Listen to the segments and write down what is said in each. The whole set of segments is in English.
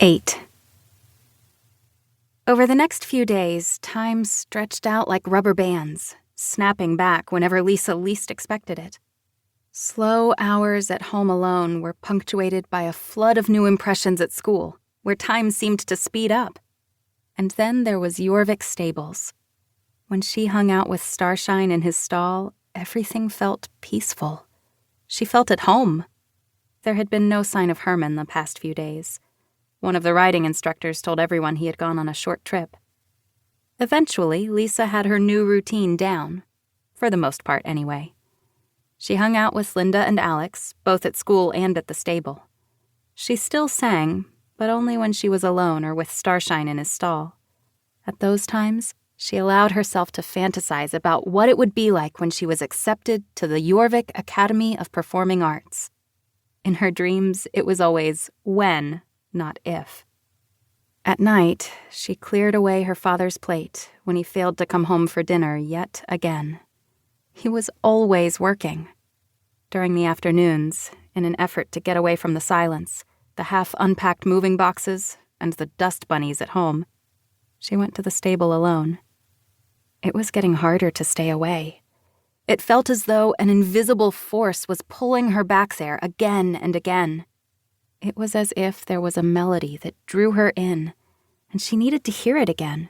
8. Over the next few days, time stretched out like rubber bands, snapping back whenever Lisa least expected it. Slow hours at home alone were punctuated by a flood of new impressions at school, where time seemed to speed up. And then there was Jorvik's stables. When she hung out with Starshine in his stall, everything felt peaceful. She felt at home. There had been no sign of Herman the past few days. One of the riding instructors told everyone he had gone on a short trip. Eventually, Lisa had her new routine down, for the most part anyway. She hung out with Linda and Alex, both at school and at the stable. She still sang, but only when she was alone or with Starshine in his stall. At those times, she allowed herself to fantasize about what it would be like when she was accepted to the Jorvik Academy of Performing Arts. In her dreams, it was always when, not if. At night, she cleared away her father's plate when he failed to come home for dinner yet again. He was always working. During the afternoons, in an effort to get away from the silence, the half-unpacked moving boxes, and the dust bunnies at home, she went to the stable alone. It was getting harder to stay away. It felt as though an invisible force was pulling her back there again and again. It was as if there was a melody that drew her in, and she needed to hear it again.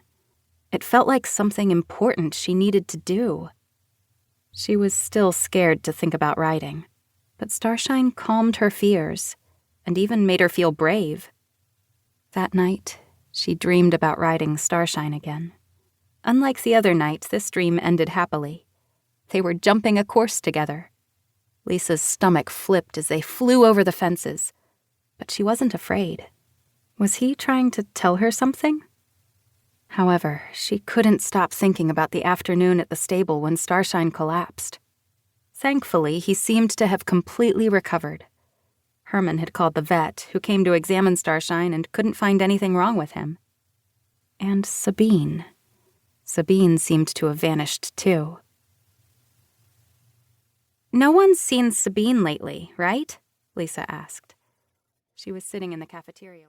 It felt like something important she needed to do. She was still scared to think about riding, but Starshine calmed her fears, and even made her feel brave. That night, she dreamed about riding Starshine again. Unlike the other night, this dream ended happily. They were jumping a course together. Lisa's stomach flipped as they flew over the fences, but she wasn't afraid. Was he trying to tell her something? However, she couldn't stop thinking about the afternoon at the stable when Starshine collapsed. Thankfully, he seemed to have completely recovered. Herman had called the vet, who came to examine Starshine and couldn't find anything wrong with him. And Sabine. Sabine seemed to have vanished, too. "No one's seen Sabine lately, right?" Lisa asked. She was sitting in the cafeteria.